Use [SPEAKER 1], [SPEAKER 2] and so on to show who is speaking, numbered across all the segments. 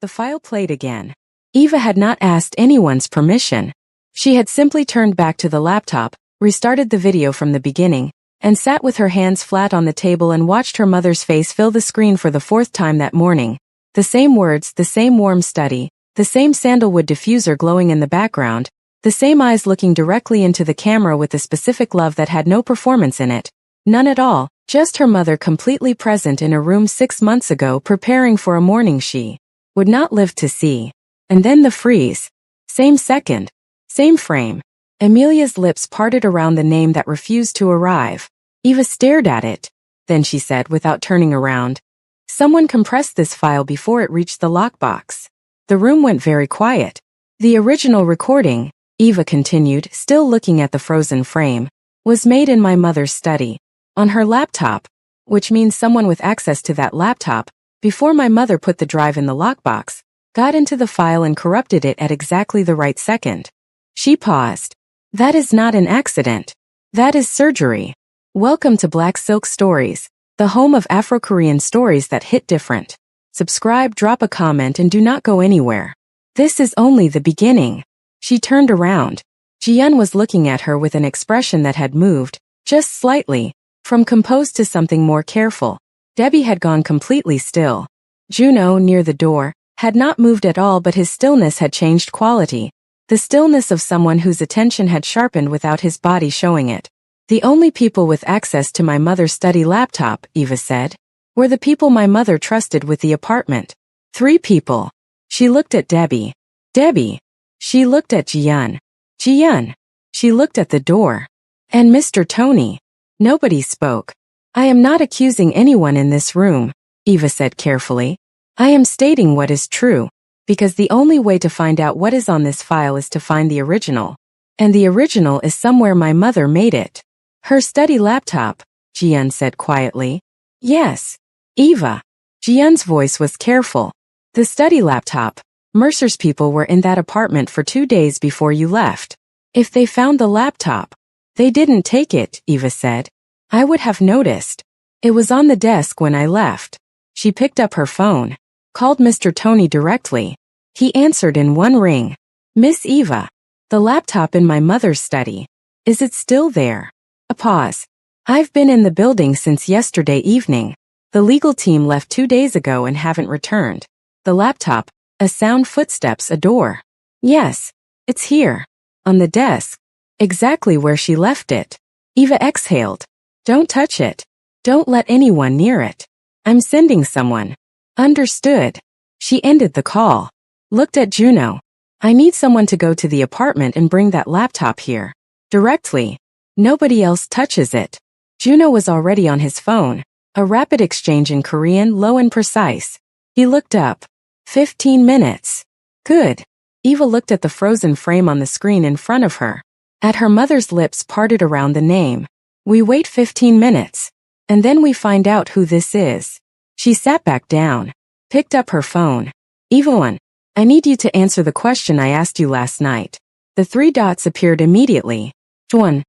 [SPEAKER 1] The file played again. Eva had not asked anyone's permission. She had simply turned back to the laptop, restarted the video from the beginning, and sat with her hands flat on the table and watched her mother's face fill the screen for the fourth time that morning. The same words, the same warm study, the same sandalwood diffuser glowing in the background, the same eyes looking directly into the camera with a specific love that had no performance in it. None at all, just her mother completely present in a room 6 months ago preparing for a morning she would not live to see. And then the freeze. Same second. Same frame. Amelia's lips parted around the name that refused to arrive. Eva stared at it. Then she said without turning around, "Someone compressed this file before it reached the lockbox." The room went very quiet. "The original recording," Eva continued, still looking at the frozen frame, "was made in my mother's study. On her laptop, which means someone with access to that laptop, before my mother put the drive in the lockbox, got into the file and corrupted it at exactly the right second." She paused. "That is not an accident. That is surgery. Welcome to Black Silk Stories, the home of Afro-Korean stories that hit different. Subscribe, drop a comment, and do not go anywhere. This is only the beginning." She turned around. Ji-yeon was looking at her with an expression that had moved, just slightly, from composed to something more careful. Debbie had gone completely still. Juno, near the door, had not moved at all, but his stillness had changed quality. The stillness of someone whose attention had sharpened without his body showing it. "The only people with access to my mother's study laptop," Eva said, "were the people my mother trusted with the apartment. 3 people. She looked at Debbie. Debbie. She looked at Ji-yeon. Ji-yeon. She looked at the door. And Mr. Tony. Nobody spoke. "I am not accusing anyone in this room," Eva said carefully. "I am stating what is true. Because the only way to find out what is on this file is to find the original. And the original is somewhere my mother made it." "Her study laptop," Ji-yeon said quietly. "Yes, Eva." Ji-yeon's voice was careful. "The study laptop. Mercer's people were in that apartment for 2 days before you left. If they found the laptop, they didn't take it," Eva said. "I would have noticed. It was on the desk when I left." She picked up her phone, called Mr. Tony directly. He answered in one ring. "Miss Eva, the laptop in my mother's study. Is it still there?" A pause. "I've been in the building since yesterday evening. The legal team left 2 days ago and haven't returned. The laptop, a sound, footsteps, a door. Yes, it's here. On the desk. Exactly where she left it." Eva exhaled. "Don't touch it. Don't let anyone near it. I'm sending someone." "Understood." She ended the call. Looked at Juno. "I need someone to go to the apartment and bring that laptop here. Directly. Nobody else touches it." Juno was already on his phone. A rapid exchange in Korean, low and precise. He looked up. 15 minutes. Good. Eva looked at the frozen frame on the screen in front of her. At her mother's lips parted around the name. "We wait 15 minutes. And then we find out who this is." She sat back down. Picked up her phone. "Eva, I need you to answer the question I asked you last night." The 3 dots appeared immediately. "Chun.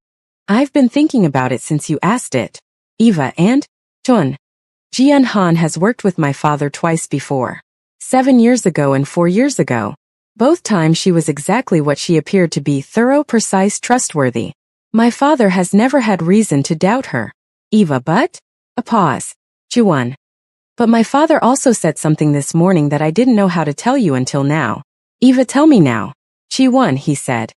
[SPEAKER 1] I've been thinking about it since you asked it." "Eva and?" "Chun. Ji-yeon Han has worked with my father twice before. 7 years ago and 4 years ago. Both times she was exactly what she appeared to be: thorough, precise, trustworthy. My father has never had reason to doubt her." "Eva, but?" A pause. "Ji-won. But my father also said something this morning that I didn't know how to tell you until now." "Eva, tell me now." "Ji-won," he said.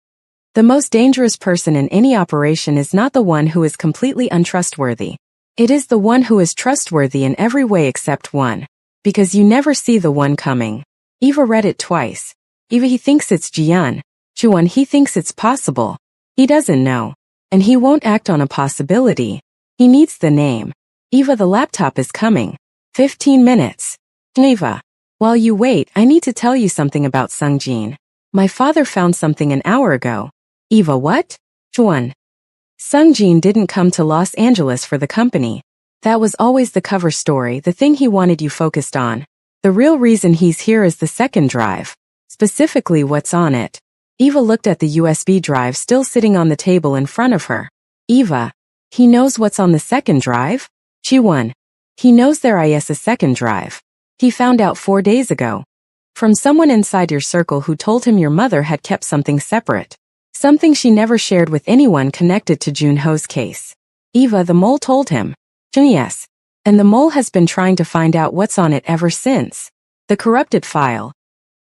[SPEAKER 1] "The most dangerous person in any operation is not the one who is completely untrustworthy. It is the one who is trustworthy in every way except one. Because you never see the one coming." Eva read it twice. "Eva, he thinks it's Ji-yeon. Ji-won, he thinks it's possible. He doesn't know. And he won't act on a possibility. He needs the name. Eva, the laptop is coming. 15 minutes. Eva, while you wait, I need to tell you something about Sungjin. My father found something an hour ago." "Eva, what?" "Ji-won. Sungjin didn't come to Los Angeles for the company. That was always the cover story, the thing he wanted you focused on. The real reason he's here is the second drive. Specifically what's on it." Eva looked at the USB drive still sitting on the table in front of her. "Eva, he knows what's on the second drive?" Ji-won. "He knows there is a second drive. He found out 4 days ago." From someone inside your circle who told him your mother had kept something separate. Something she never shared with anyone connected to Junho's case. Eva, the mole, told him. Yes. And the mole has been trying to find out what's on it ever since. The corrupted file.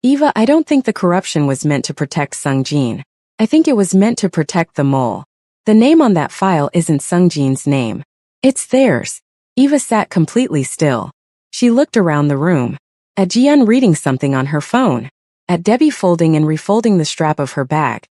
[SPEAKER 1] Eva, I don't think the corruption was meant to protect Sungjin. I think it was meant to protect the mole. The name on that file isn't Sungjin's name. It's theirs. Eva sat completely still. She looked around the room. At Jian reading something on her phone. At Debbie folding and refolding the strap of her bag.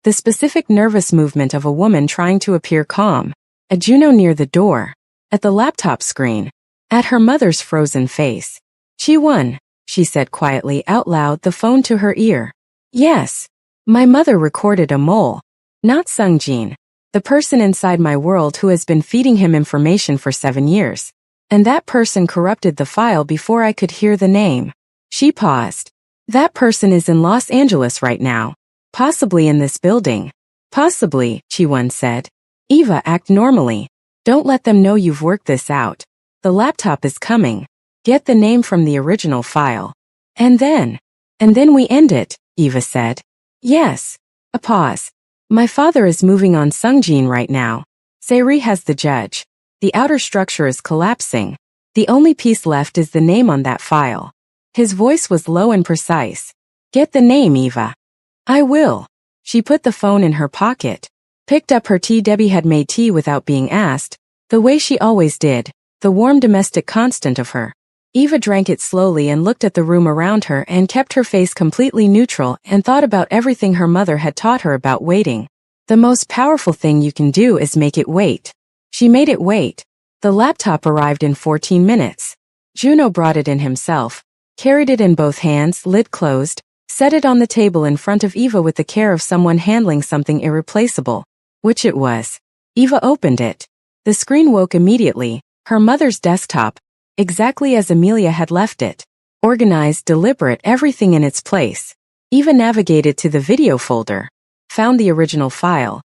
[SPEAKER 1] The specific nervous movement of a woman trying to appear calm. At Juno near the door. At the laptop screen. At her mother's frozen face. She won, she said quietly out loud, the phone to her ear. Yes. My mother recorded a mole. Not Sungjin. The person inside my world who has been feeding him information for 7 years. And that person corrupted the file before I could hear the name. She paused. That person is in Los Angeles right now. Possibly in this building. Possibly, Chi-won said. Eva, act normally. Don't let them know you've worked this out. The laptop is coming. Get the name from the original file. And then we end it, Eva said. Yes. A pause. My father is moving on Sungjin right now. Seiri has the judge. The outer structure is collapsing. The only piece left is the name on that file. His voice was low and precise. Get the name, Eva. I will. She put the phone in her pocket. Picked up her tea. Debbie had made tea without being asked, the way she always did, the warm domestic constant of her. Eva drank it slowly and looked at the room around her and kept her face completely neutral and thought about everything her mother had taught her about waiting. The most powerful thing you can do is make it wait. She made it wait. The laptop arrived in 14 minutes. Juno brought it in himself, carried it in both hands, lid closed, set it on the table in front of Eva with the care of someone handling something irreplaceable. Which it was. Eva opened it. The screen woke immediately, her mother's desktop, exactly as Amelia had left it. Organized, deliberate, everything in its place. Eva navigated to the video folder. Found the original file.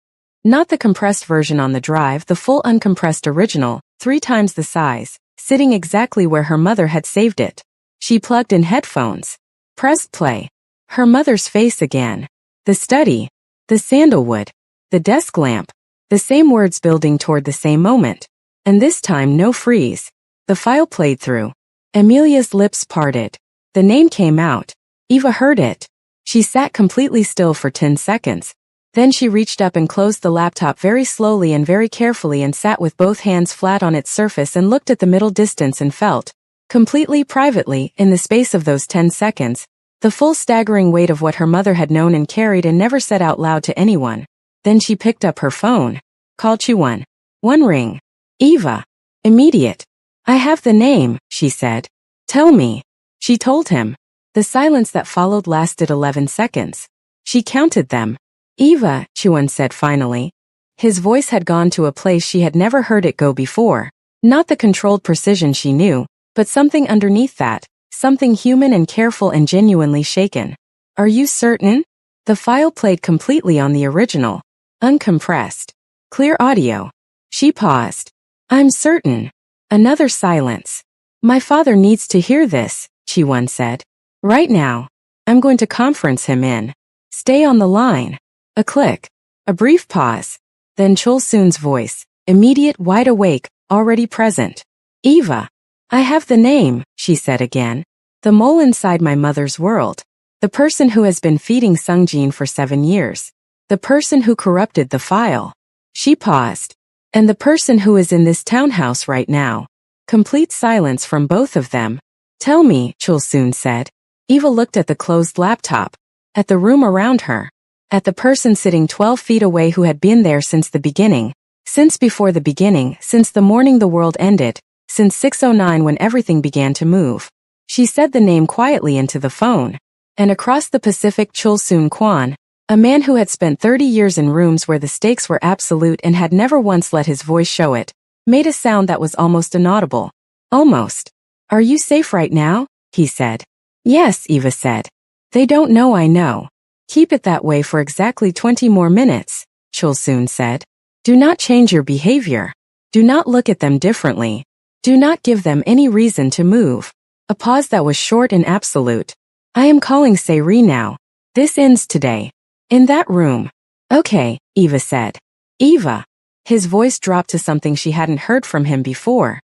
[SPEAKER 1] Not the compressed version on the drive, the full uncompressed original, 3 times the size, sitting exactly where her mother had saved it. She plugged in headphones. Pressed play. Her mother's face again. The study. The sandalwood. The desk lamp. The same words building toward the same moment. And this time no freeze. The file played through. Amelia's lips parted. The name came out. Eva heard it. She sat completely still for 10 seconds. Then she reached up and closed the laptop very slowly and very carefully and sat with both hands flat on its surface and looked at the middle distance and felt, completely privately, in the space of those 10 seconds, the full staggering weight of what her mother had known and carried and never said out loud to anyone. Then she picked up her phone. Called Chi-won. 1 ring. Eva. Immediate. I have the name, she said. Tell me. She told him. The silence that followed lasted 11 seconds. She counted them. Eva, Chi-won said finally. His voice had gone to a place she had never heard it go before. Not the controlled precision she knew, but something underneath that, something human and careful and genuinely shaken. Are you certain? The file played completely on the original. Uncompressed. Clear audio. She paused. I'm certain. Another silence. My father needs to hear this, Chi-won said. Right now. I'm going to conference him in. Stay on the line. A click. A brief pause. Then Chul-soon's voice, immediate, wide awake, already present. Eva. I have the name, she said again. The mole inside my mother's world. The person who has been feeding Sungjin for 7 years. The person who corrupted the file. She paused. And the person who is in this townhouse right now. Complete silence from both of them. Tell me, Chul-soon said. Eva looked at the closed laptop. At the room around her. At the person sitting 12 feet away who had been there since the beginning. Since before the beginning, since the morning the world ended. Since 6:09 when everything began to move. She said the name quietly into the phone. And across the Pacific, Chul-soon Kwan, a man who had spent 30 years in rooms where the stakes were absolute and had never once let his voice show it, made a sound that was almost inaudible. Almost. Are you safe right now? He said. Yes, Eva said. They don't know I know. Keep it that way for exactly 20 more minutes, Chul-soon said. Do not change your behavior. Do not look at them differently. Do not give them any reason to move. A pause that was short and absolute. I am calling Sayri now. This ends today. In that room. Okay, Eva said. Eva. His voice dropped to something she hadn't heard from him before.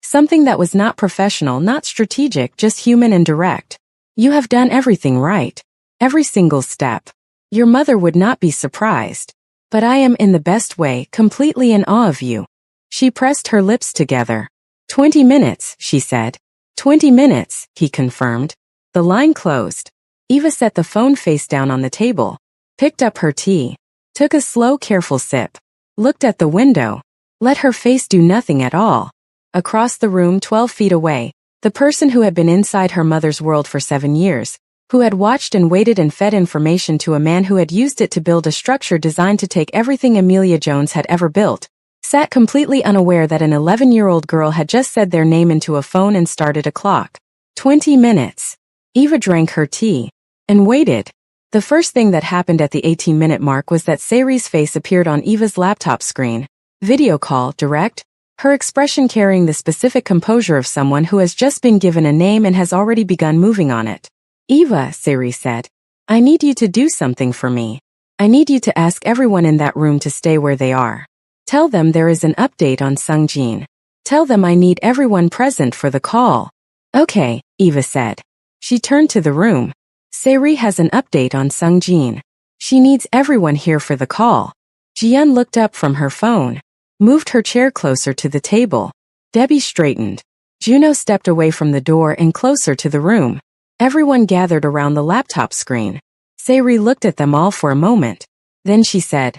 [SPEAKER 1] Something that was not professional, not strategic, just human and direct. You have done everything right. Every single step. Your mother would not be surprised. But I am in the best way, completely in awe of you. She pressed her lips together. 20 minutes, she said. 20 minutes, he confirmed. The line closed. Eva set the phone face down on the table, picked up her tea, took a slow, careful sip, looked at the window, let her face do nothing at all. Across the room 12 feet away, the person who had been inside her mother's world for 7 years, who had watched and waited and fed information to a man who had used it to build a structure designed to take everything Amelia Jones had ever built, sat completely unaware that an 11-year-old girl had just said their name into a phone and started a clock. 20 minutes. Eva drank her tea and waited. The first thing that happened at the 18-minute mark was that Sayri's face appeared on Eva's laptop screen. Video call, direct. Her expression carrying the specific composure of someone who has just been given a name and has already begun moving on it. Eva, Sayri said. I need you to do something for me. I need you to ask everyone in that room to stay where they are. Tell them there is an update on Sungjin. Tell them I need everyone present for the call. Okay, Eva said. She turned to the room. Sayri has an update on Sungjin. She needs everyone here for the call. Jian looked up from her phone, moved her chair closer to the table. Debbie straightened. Juno stepped away from the door and closer to the room. Everyone gathered around the laptop screen. Sayri looked at them all for a moment. Then she said,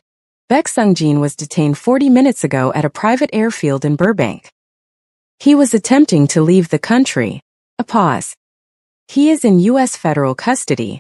[SPEAKER 1] Baek Sungjin was detained 40 minutes ago at a private airfield in Burbank. He was attempting to leave the country. A pause. He is in U.S. federal custody.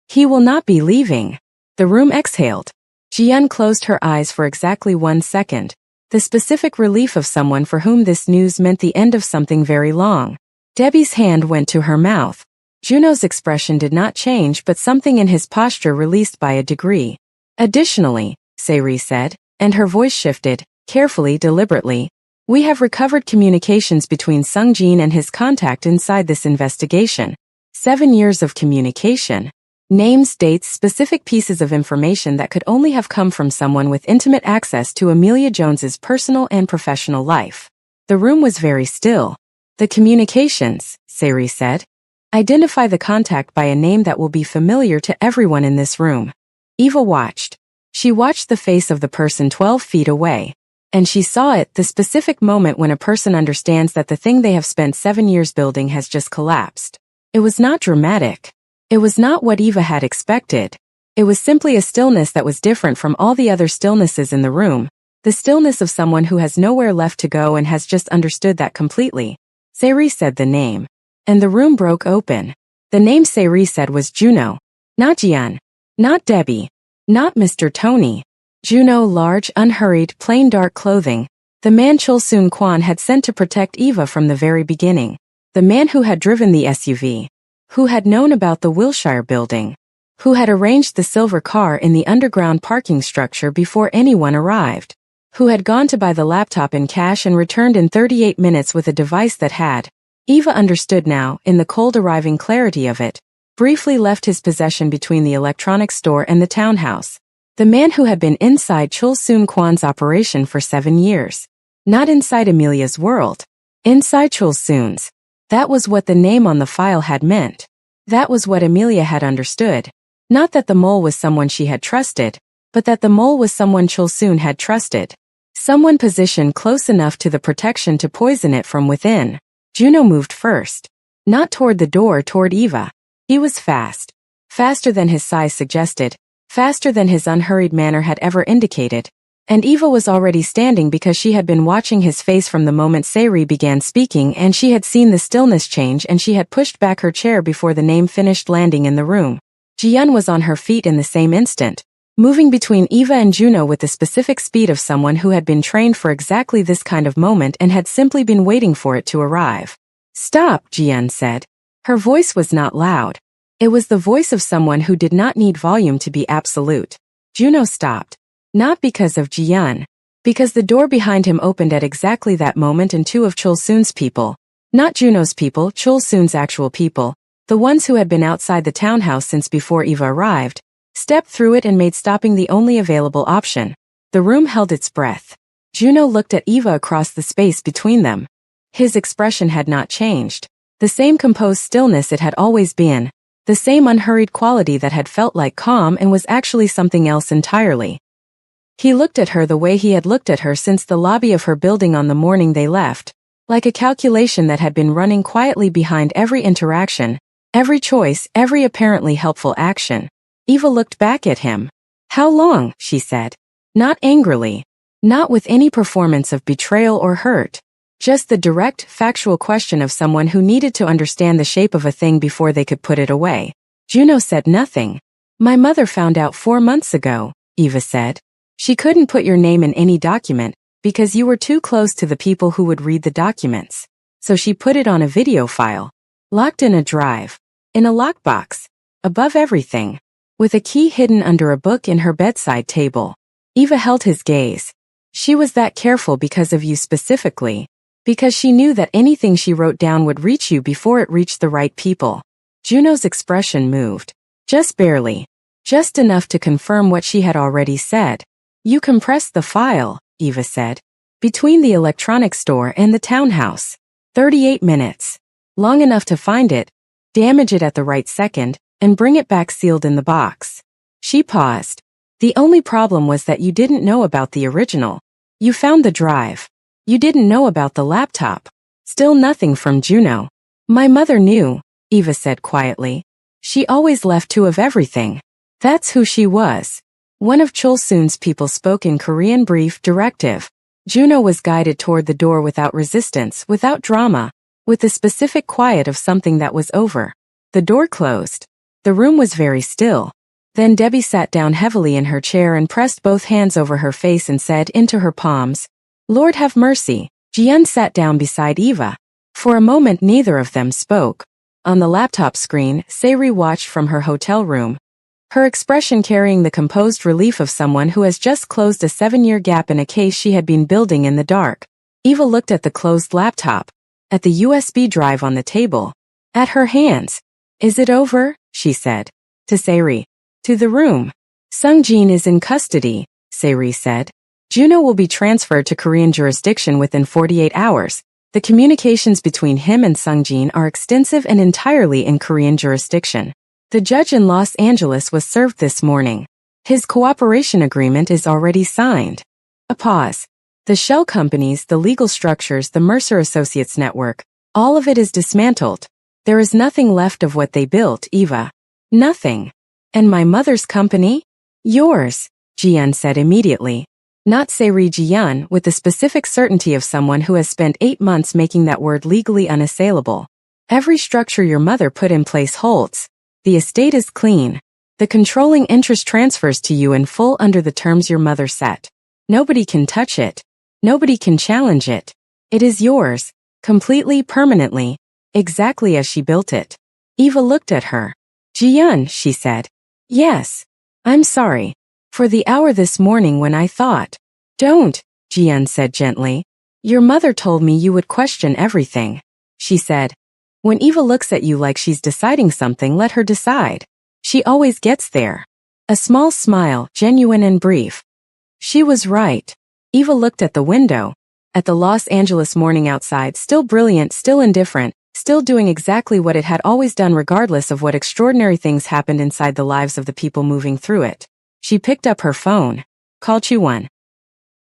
[SPEAKER 1] He will not be leaving. The room exhaled. Jian closed her eyes for exactly 1 second. The specific relief of someone for whom this news meant the end of something very long. Debbie's hand went to her mouth. Juno's expression did not change, but something in his posture released by a degree. Additionally, Sayri said, and her voice shifted, carefully, deliberately. We have recovered communications between Sungjin and his contact inside this investigation. 7 years of communication. Names, dates, specific pieces of information that could only have come from someone with intimate access to Amelia Jones's personal and professional life. The room was very still. The communications, Sayri said. Identify the contact by a name that will be familiar to everyone in this room. Eva watched. She watched the face of the person 12 feet away. And she saw it, the specific moment when a person understands that the thing they have spent 7 years building has just collapsed. It was not dramatic. It was not what Eva had expected. It was simply a stillness that was different from all the other stillnesses in the room. The stillness of someone who has nowhere left to go and has just understood that completely. Sayri said the name. And the room broke open. The name Sayri said was Juno. Not Jian. Not Debbie. Not Mr. Tony. Juno, large, unhurried, plain dark clothing. The man Chulsoon Kwan had sent to protect Eva from the very beginning. The man who had driven the SUV. Who had known about the Wilshire building. Who had arranged the silver car in the underground parking structure before anyone arrived. Who had gone to buy the laptop in cash and returned in 38 minutes with a device that had, Eva understood now, in the cold arriving clarity of it, briefly left his possession between the electronics store and the townhouse. The man who had been inside Chulsoon Kwan's operation for 7 years. Not inside Amelia's world. Inside Chulsoon's. That was what the name on the file had meant. That was what Amelia had understood. Not that the mole was someone she had trusted, but that the mole was someone Chulsoon had trusted. Someone positioned close enough to the protection to poison it from within. Juno moved first. Not toward the door, toward Eva. He was fast. Faster than his size suggested. Faster than his unhurried manner had ever indicated. And Eva was already standing because she had been watching his face from the moment Sayri began speaking, and she had seen the stillness change, and she had pushed back her chair before the name finished landing in the room. Jian was on her feet in the same instant, moving between Eva and Juno with the specific speed of someone who had been trained for exactly this kind of moment and had simply been waiting for it to arrive. Stop, Jian said. Her voice was not loud. It was the voice of someone who did not need volume to be absolute. Juno stopped. Not because of Jian. Because the door behind him opened at exactly that moment and 2 of Chulsoon's people, not Juno's people, Chulsoon's actual people, the ones who had been outside the townhouse since before Eva arrived, stepped through it and made stopping the only available option. The room held its breath. Juno looked at Eva across the space between them. His expression had not changed. The same composed stillness it had always been. The same unhurried quality that had felt like calm and was actually something else entirely. He looked at her the way he had looked at her since the lobby of her building on the morning they left, like a calculation that had been running quietly behind every interaction, every choice, every apparently helpful action. Eva looked back at him. "How long?" she said. Not angrily. Not with any performance of betrayal or hurt. Just the direct, factual question of someone who needed to understand the shape of a thing before they could put it away. Juno said nothing. "My mother found out 4 months ago," Eva said. "She couldn't put your name in any document, because you were too close to the people who would read the documents. So she put it on a video file. Locked in a drive. In a lockbox. Above everything. With a key hidden under a book in her bedside table." Eva held his gaze. "She was that careful because of you specifically. Because she knew that anything she wrote down would reach you before it reached the right people." Juno's expression moved. Just barely. Just enough to confirm what she had already said. "You compressed the file," Eva said. "Between the electronics store and the townhouse. 38 minutes. Long enough to find it, damage it at the right second, and bring it back sealed in the box." She paused. "The only problem was that you didn't know about the original. You found the drive. You didn't know about the laptop." Still nothing from Juno. "My mother knew," Eva said quietly. "She always left 2 of everything. That's who she was." One of Chol Soon's people spoke in Korean brief directive. Juno was guided toward the door without resistance, without drama, with the specific quiet of something that was over. The door closed. The room was very still. Then Debbie sat down heavily in her chair and pressed both hands over her face and said into her palms, "Lord have mercy." Jiyeon sat down beside Eva. For a moment neither of them spoke. On the laptop screen, Sairi watched from her hotel room, her expression carrying the composed relief of someone who has just closed a 7-year gap in a case she had been building in the dark. Eva looked at the closed laptop, at the USB drive on the table, at her hands. "Is it over?" she said. To Sairi. "To the room. Sung-jin is in custody," Sairi said. "Juno will be transferred to Korean jurisdiction within 48 hours. The communications between him and Sung-jin are extensive and entirely in Korean jurisdiction. The judge in Los Angeles was served this morning. His cooperation agreement is already signed." A pause. "The shell companies, the legal structures, the Mercer Associates network, all of it is dismantled. There is nothing left of what they built, Eva. Nothing. And my mother's company?" "Yours," Jiyeon said immediately. Not Sairi Jiyeon, with the specific certainty of someone who has spent 8 months making that word legally unassailable. "Every structure your mother put in place holds. The estate is clean. The controlling interest transfers to you in full under the terms your mother set. Nobody can touch it. Nobody can challenge it. It is yours, completely, permanently, exactly as she built it." Eva looked at her. "Jiyeon," she said. "Yes. I'm sorry. For the hour this morning when I thought." "Don't," Jiyeon said gently. "Your mother told me you would question everything." She said, "When Eva looks at you like she's deciding something, let her decide. She always gets there." A small smile, genuine and brief. She was right. Eva looked at the window, at the Los Angeles morning outside, still brilliant, still indifferent, still doing exactly what it had always done regardless of what extraordinary things happened inside the lives of the people moving through it. She picked up her phone. "Call Chi-won."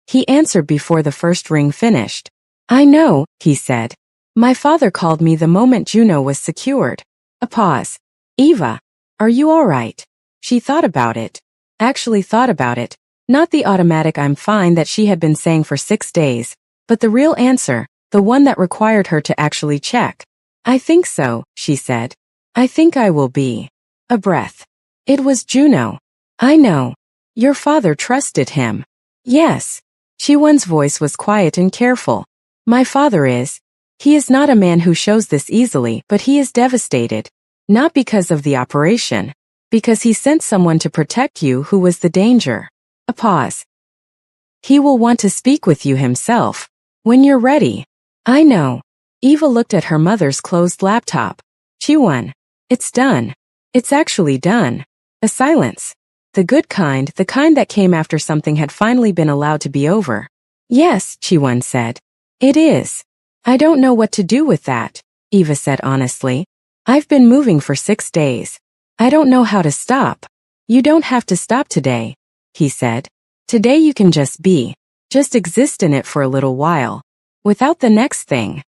[SPEAKER 1] He answered before the first ring finished. "I know," he said. "My father called me the moment Juno was secured." A pause. "Eva, are you all right?" She thought about it. Actually thought about it. Not the automatic "I'm fine" that she had been saying for 6 days, but the real answer, the one that required her to actually check. "I think so," she said. "I think I will be." A breath. It was Juno. "I know. Your father trusted him." "Yes." Chi-won's voice was quiet and careful. "My father is. He is not a man who shows this easily, but he is devastated. Not because of the operation. Because he sent someone to protect you who was the danger." A pause. "He will want to speak with you himself. When you're ready." "I know." Eva looked at her mother's closed laptop. "Chi-won." It's done. It's actually done. A silence. The good kind, the kind that came after something had finally been allowed to be over. Yes, Chi-won said. It is. I don't know what to do with that, Eva said honestly. I've been moving for 6 days. I don't know how to stop. You don't have to stop today, he said. Today you can just be. Just exist in it for a little while. Without the next thing.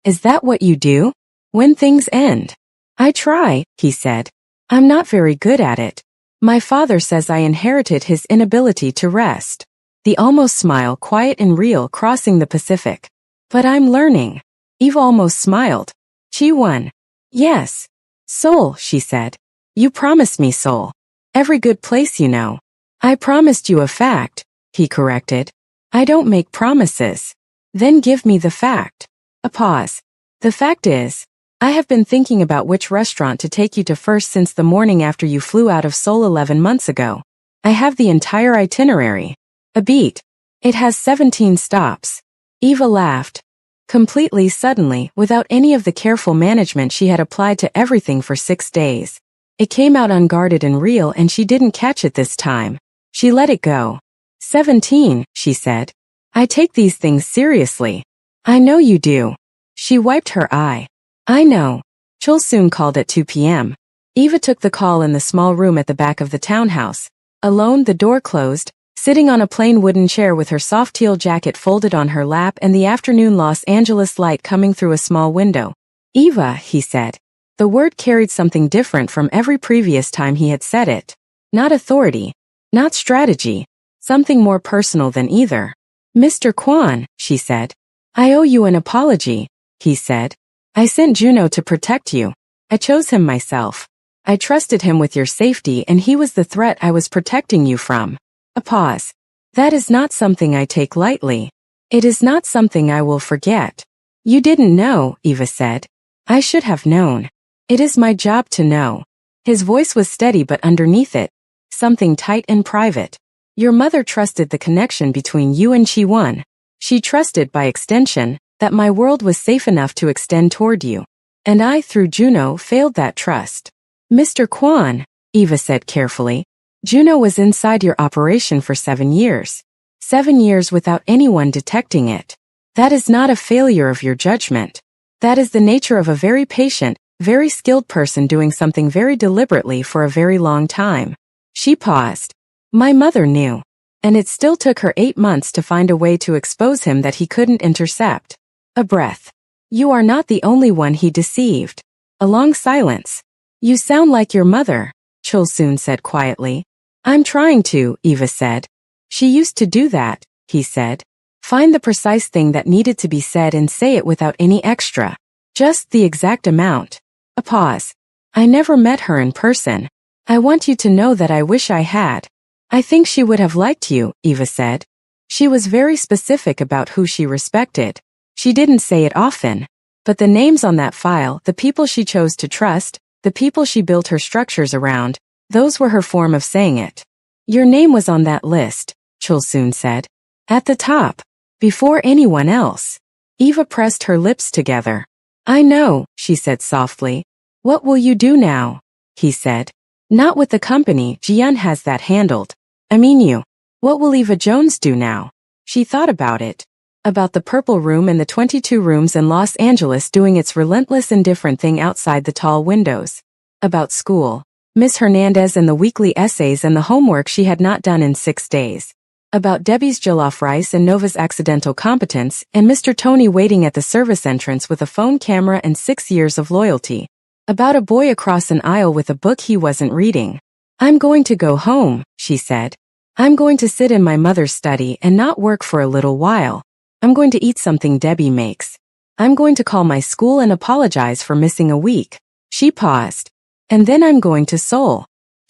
[SPEAKER 1] Is that what you do? When things end? I try, he said. I'm not very good at it. My father says I inherited his inability to rest. The almost smile, quiet and real, crossing the Pacific. But I'm learning. Eva almost smiled. Chi-won. Yes. Seoul, she said. You promised me Seoul. Every good place you know. I promised you a fact, he corrected. I don't make promises. Then give me the fact. A pause. The fact is, I have been thinking about which restaurant to take you to first since the morning after you flew out of Seoul 11 months ago. I have the entire itinerary. A beat. It has 17 stops. Eva laughed. Completely suddenly, without any of the careful management she had applied to everything for 6 days. It came out unguarded and real, and she didn't catch it this time. She let it go. 17, she said. I take these things seriously. I know you do. She wiped her eye. I know. Chul soon called at 2 p.m. Eva took the call in the small room at the back of the townhouse. Alone, the door closed, sitting on a plain wooden chair with her soft teal jacket folded on her lap and the afternoon Los Angeles light coming through a small window. Eva, he said. The word carried something different from every previous time he had said it. Not authority. Not strategy. Something more personal than either. Mr. Kwon, she said. I owe you an apology, he said. I sent Juno to protect you. I chose him myself. I trusted him with your safety and he was the threat I was protecting you from. A pause. That is not something I take lightly. It is not something I will forget. You didn't know, Eva said. I should have known. It is my job to know. His voice was steady but underneath it, something tight and private. Your mother trusted the connection between you and Chi-won. She trusted, by extension, that my world was safe enough to extend toward you. And I, through Juno, failed that trust. Mr. Kwon, Eva said carefully, Juno was inside your operation for 7 years. 7 years without anyone detecting it. That is not a failure of your judgment. That is the nature of a very patient, very skilled person doing something very deliberately for a very long time. She paused. My mother knew. And it still took her 8 months to find a way to expose him that he couldn't intercept. A breath. You are not the only one he deceived. A long silence. You sound like your mother, Chul soon said quietly. I'm trying to, Eva said. She used to do that, he said. Find the precise thing that needed to be said and say it without any extra. Just the exact amount. A pause. I never met her in person. I want you to know that I wish I had. I think she would have liked you, Eva said. She was very specific about who she respected. She didn't say it often. But the names on that file, the people she chose to trust, the people she built her structures around, those were her form of saying it. Your name was on that list, Chul soon said. At the top. Before anyone else. Eva pressed her lips together. I know, she said softly. What will you do now? He said. Not with the company, Jian has that handled. I mean you. What will Eva Jones do now? She thought about it. About the purple room and the 22 rooms in Los Angeles doing its relentless indifferent thing outside the tall windows. About school. Miss Hernandez and the weekly essays and the homework she had not done in 6 days. About Debbie's jollof rice and Nova's accidental competence, and Mr. Tony waiting at the service entrance with a phone camera and 6 years of loyalty. About a boy across an aisle with a book he wasn't reading. I'm going to go home, she said. I'm going to sit in my mother's study and not work for a little while. I'm going to eat something Debbie makes. I'm going to call my school and apologize for missing a week. She paused. And then I'm going to Seoul.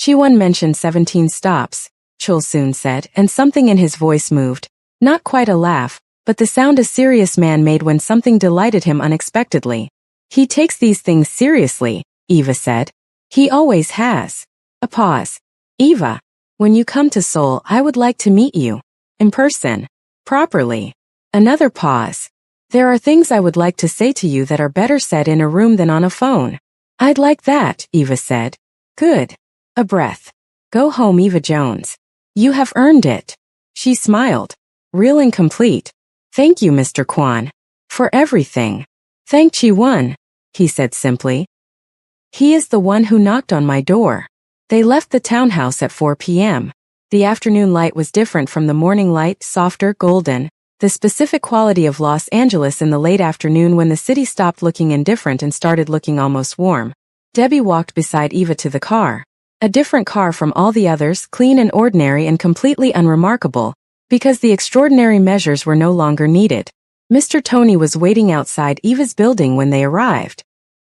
[SPEAKER 1] Chi-won mentioned 17 stops, Chul soon said, and something in his voice moved. Not quite a laugh, but the sound a serious man made when something delighted him unexpectedly. He takes these things seriously, Eva said. He always has. A pause. Eva, when you come to Seoul, I would like to meet you. In person. Properly. Another pause. There are things I would like to say to you that are better said in a room than on a phone. I'd like that, Eva said. Good. A breath. Go home, Eva Jones. You have earned it. She smiled. Real and complete. Thank you, Mr. Kwan. For everything. Thank Chi-won, he said simply. He is the one who knocked on my door. They left the townhouse at 4 p.m. The afternoon light was different from the morning light, softer, golden, the specific quality of Los Angeles in the late afternoon when the city stopped looking indifferent and started looking almost warm. Debbie walked beside Eva to the car. A different car from all the others, clean and ordinary and completely unremarkable, because the extraordinary measures were no longer needed. Mr. Tony was waiting outside Eva's building when they arrived.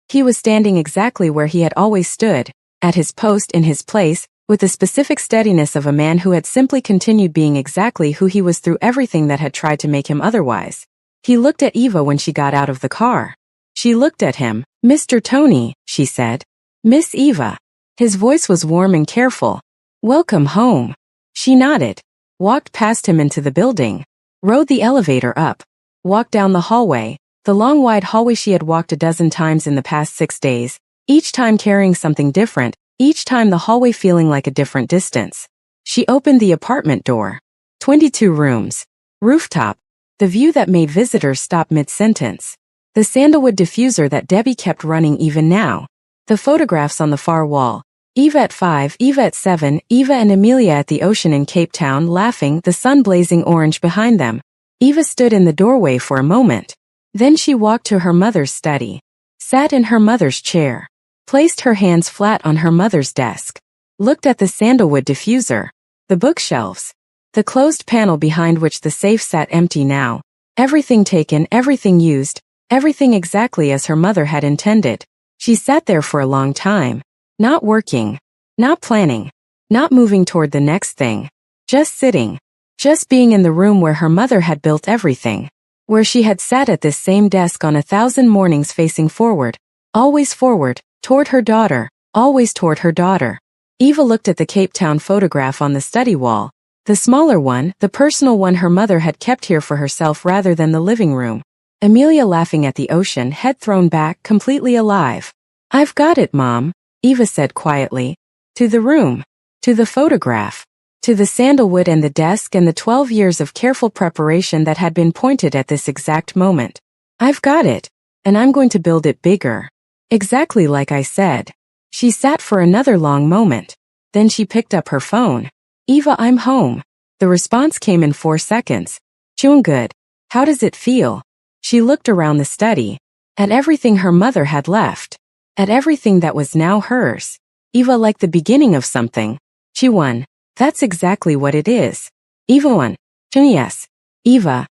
[SPEAKER 1] He was standing exactly where he had always stood, at his post in his place, with the specific steadiness of a man who had simply continued being exactly who he was through everything that had tried to make him otherwise. He looked at Eva when she got out of the car. She looked at him. Mr. Tony, she said. Miss Eva. His voice was warm and careful. Welcome home. She nodded. Walked past him into the building. Rode the elevator up. Walked down the hallway. The long wide hallway she had walked a dozen times in the past 6 days, each time carrying something different, each time the hallway feeling like a different distance. She opened the apartment door. 22 rooms. Rooftop. The view that made visitors stop mid-sentence. The sandalwood diffuser that Debbie kept running even now. The photographs on the far wall. Eva at 5, Eva at 7, Eva and Amelia at the ocean in Cape Town laughing, the sun blazing orange behind them. Eva stood in the doorway for a moment. Then she walked to her mother's study. Sat in her mother's chair. Placed her hands flat on her mother's desk. Looked at the sandalwood diffuser. The bookshelves. The closed panel behind which the safe sat empty now. Everything taken, everything used, everything exactly as her mother had intended. She sat there for a long time. Not working. Not planning. Not moving toward the next thing. Just sitting. Just being in the room where her mother had built everything. Where she had sat at this same desk on 1,000 mornings facing forward. Always forward. Toward her daughter, always toward her daughter. Eva looked at the Cape Town photograph on the study wall. The smaller one, the personal one her mother had kept here for herself rather than the living room. Amelia laughing at the ocean, head thrown back, completely alive. I've got it, Mom, Eva said quietly. To the room. To the photograph. To the sandalwood and the desk and the 12 years of careful preparation that had been pointed at this exact moment. I've got it. And I'm going to build it bigger. Exactly like I said. She sat for another long moment. Then she picked up her phone. Eva, I'm home. The response came in 4 seconds. Good. How does it feel? She looked around the study. At everything her mother had left. At everything that was now hers. Eva, like the beginning of something. Chi-won. That's exactly what it is. Eva won. Yes. Eva.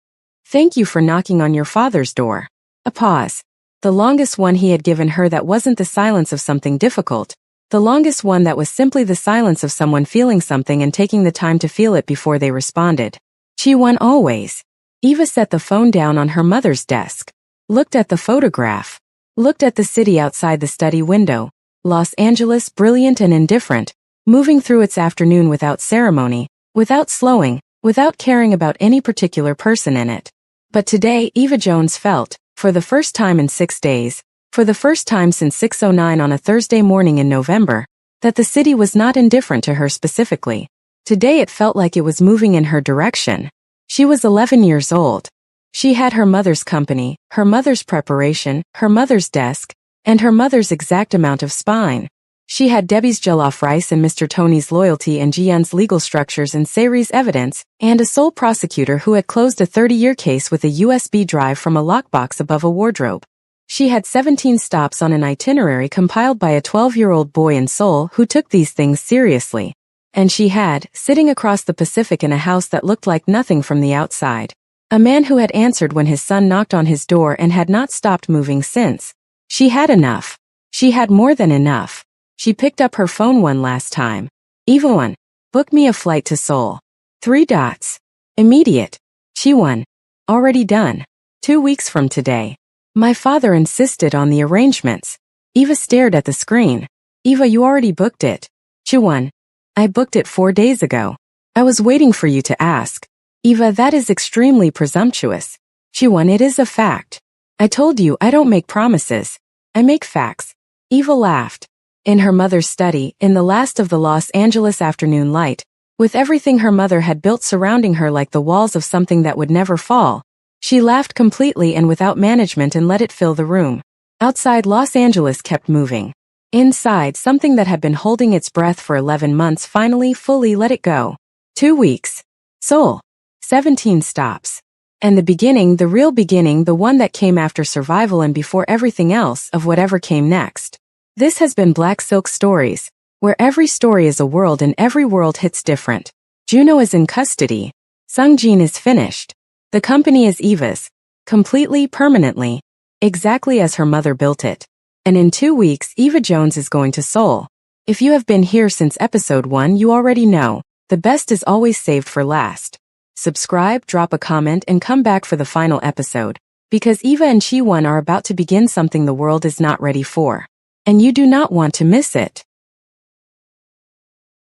[SPEAKER 1] Thank you for knocking on your father's door. A pause. The longest one he had given her that wasn't the silence of something difficult. The longest one that was simply the silence of someone feeling something and taking the time to feel it before they responded. Chi-won always. Eva set the phone down on her mother's desk. Looked at the photograph. Looked at the city outside the study window. Los Angeles, brilliant and indifferent. Moving through its afternoon without ceremony. Without slowing. Without caring about any particular person in it. But today Eva Jones felt, for the first time in 6 days, for the first time since 6:09 on a Thursday morning in November, that the city was not indifferent to her specifically. Today it felt like it was moving in her direction. She was 11 years old. She had her mother's company, her mother's preparation, her mother's desk, and her mother's exact amount of spine. She had Debbie's jollof rice and Mr. Tony's loyalty and Ji-Yeon's legal structures and Saeri's evidence, and a sole prosecutor who had closed a 30-year case with a USB drive from a lockbox above a wardrobe. She had 17 stops on an itinerary compiled by a 12-year-old boy in Seoul who took these things seriously. And she had, sitting across the Pacific in a house that looked like nothing from the outside, a man who had answered when his son knocked on his door and had not stopped moving since. She had enough. She had more than enough. She picked up her phone one last time. Eva won. Book me a flight to Seoul. 3 dots. Immediate. Chi-won. Already done. 2 weeks from today. My father insisted on the arrangements. Eva stared at the screen. Eva, you already booked it. Chi-won. I booked it 4 days ago. I was waiting for you to ask. Eva, that is extremely presumptuous. Chi-won, it is a fact. I told you I don't make promises. I make facts. Eva laughed. In her mother's study, in the last of the Los Angeles afternoon light, with everything her mother had built surrounding her like the walls of something that would never fall, she laughed completely and without management and let it fill the room. Outside, Los Angeles kept moving. Inside, something that had been holding its breath for 11 months finally fully let it go. 2 weeks. Seoul. 17 stops. And the beginning, the real beginning, the one that came after survival and before everything else, of whatever came next. This has been Black Silk Stories, where every story is a world and every world hits different. Juno is in custody. Sungjin is finished. The company is Eva's. Completely, permanently. Exactly as her mother built it. And in 2 weeks, Eva Jones is going to Seoul. If you have been here since episode 1, you already know, the best is always saved for last. Subscribe, drop a comment, and come back for the final episode, because Eva and Chi-won are about to begin something the world is not ready for. And you do not want to miss it.